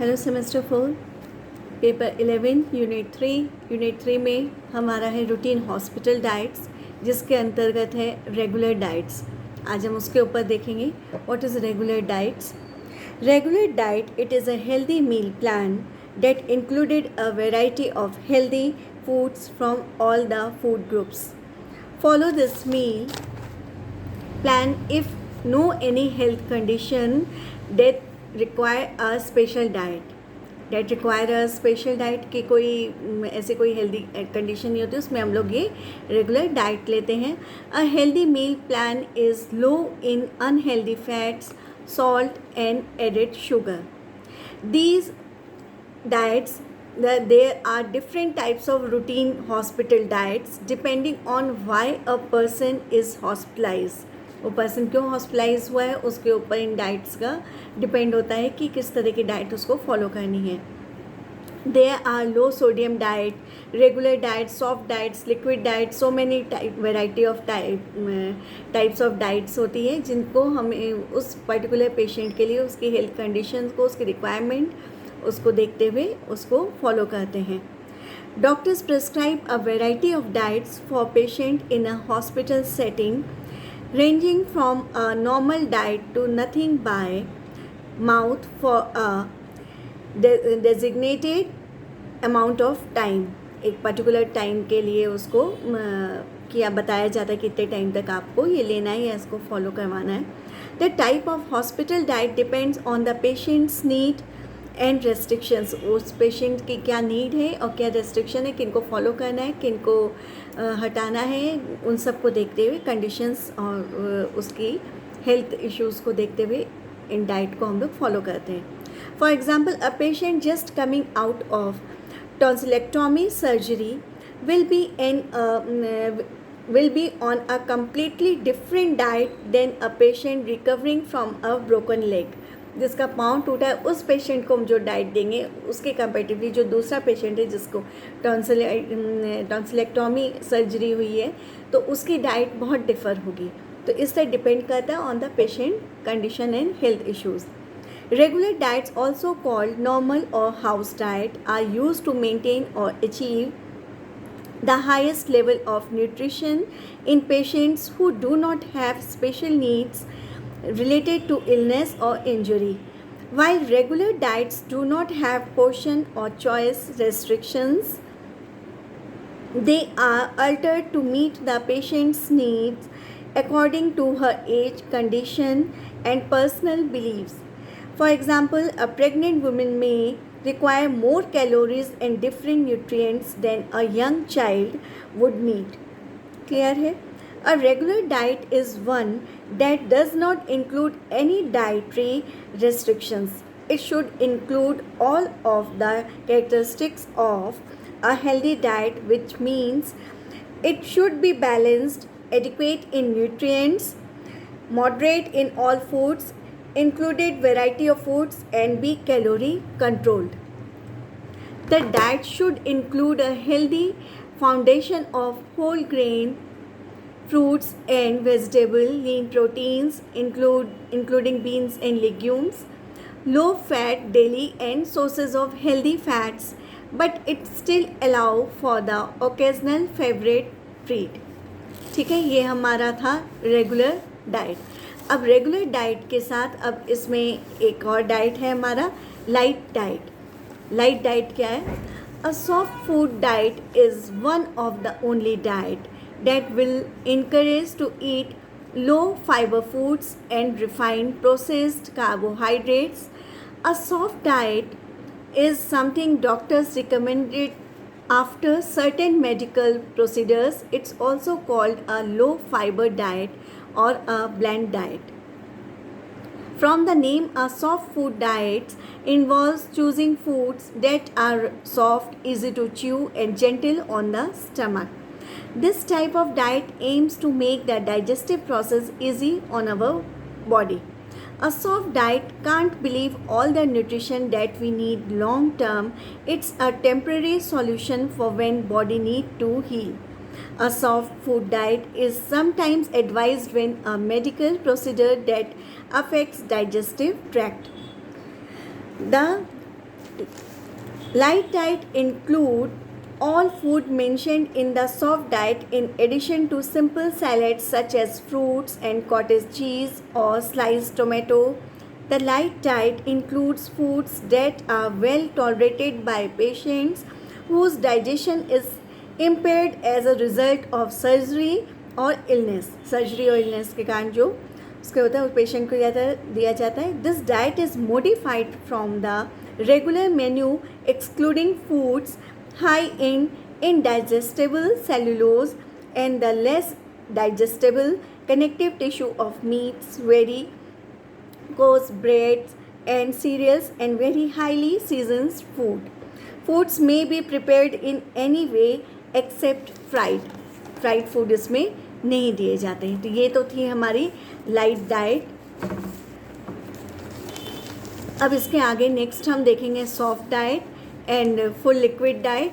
Hello semester 4 paper 11 unit 3 में हमारा है रूटीन हॉस्पिटल डाइट्स, जिसके अंतर्गत है रेगुलर डाइट्स। आज हम उसके ऊपर देखेंगे what is regular diets. Regular diet, it is a healthy meal plan that included a variety of healthy foods from all the food groups. Follow this meal plan if no any health condition that require a special diet. That require a special diet की कोई ऐसे कोई healthy condition नहीं होती, उसमें हम लोग ये रेगुलर डाइट लेते हैं। A healthy meal plan is low in unhealthy fats, salt and added sugar. These diets, there are different types of routine hospital diets depending on why a person is hospitalized. वो person क्यों hospitalise हुआ है उसके ऊपर इन diets का depend होता है कि किस तरह की डाइट उसको फॉलो करनी है। There are low sodium diet, regular diet, soft diets, liquid diet, so many variety of types of diets होती है जिनको हमें उस पर्टिकुलर पेशेंट के लिए उसकी हेल्थ कंडीशन को, उसकी रिक्वायरमेंट उसको देखते हुए उसको फॉलो करते हैं। Doctors prescribe a variety of diets for patient in a hospital setting, ranging from a normal diet to nothing by mouth for a designated amount of time. एक particular time के लिए उसको किया बताया जाता है कि इतने टाइम तक आपको ये लेना है या इसको फॉलो करवाना है। The type of hospital diet depends on the patients need and restrictions. उस पेशेंट की क्या नीड है और क्या रेस्ट्रिक्शन है, किनको फॉलो करना है, किनको हटाना है, उन सब को देखते हुए कंडीशंस और उसकी हेल्थ इश्यूज़ को देखते हुए इन डाइट को हम लोग फॉलो करते हैं। For example, a patient just coming out of tonsillectomy surgery will be on a completely different diet than a patient recovering from a broken leg. जिसका पाँव टूटा है उस पेशेंट को हम जो डाइट देंगे उसके कंपेरेटिवली जो दूसरा पेशेंट है जिसको टॉन्सिलेक्टोमी सर्जरी हुई है तो उसकी डाइट बहुत डिफ़र होगी। तो इस तरह डिपेंड करता है on the patient condition and health issues. Regular diets, also called normal or house diet, are used to maintain or achieve the highest level of nutrition in patients who do not have special needs related to illness or injury. While regular diets do not have portion or choice restrictions, they are altered to meet the patient's needs according to her age, condition, and personal beliefs. For example, a pregnant woman may require more calories and different nutrients than a young child would need. Clear है? A regular diet is one that does not include any dietary restrictions. It should include all of the characteristics of a healthy diet, which means it should be balanced, adequate in nutrients, moderate in all foods, included variety of foods, and be calorie controlled. The diet should include a healthy foundation of whole grain, fruits and vegetable, lean proteins, including beans and legumes, low fat daily and sources of healthy fats, but it still allow for the occasional favorite treat. ठीक है, ये हमारा था regular diet. अब regular diet के साथ अब इसमें एक और डाइट है हमारा लाइट डाइट। लाइट डाइट क्या है? A soft food diet is one of the only diet that will encourage to eat low fiber foods and refined processed carbohydrates. A soft diet is something doctors recommended after certain medical procedures. It's also called a low fiber diet or a blend diet. From the name, a soft food diet involves choosing foods that are soft, easy to chew, and gentle on the stomach. This type of diet aims to make the digestive process easy on our body. A soft diet can't believe all the nutrition that we need long term. It's a temporary solution for when body need to heal. A soft food diet is sometimes advised when a medical procedure that affects digestive tract. The Light diet include all food mentioned in the soft diet in addition to simple salads such as fruits and cottage cheese or sliced tomato. The light diet includes foods that are well tolerated by patients whose digestion is impaired as a result of surgery or illness. Surgery और illness के कारण जो उसके होता है उस patient को दिया जाता है. This diet is modified from the regular menu excluding foods high in indigestible cellulose and the less digestible connective tissue of meats, very coarse breads and cereals and very highly seasoned food. Foods may be prepared in any way except fried. Fried food इसमें नहीं दिए जाते हैं. तो ये तो थी हमारी लाइट डाइट. अब इसके आगे नेक्स्ट हम देखेंगे soft diet and full liquid diet.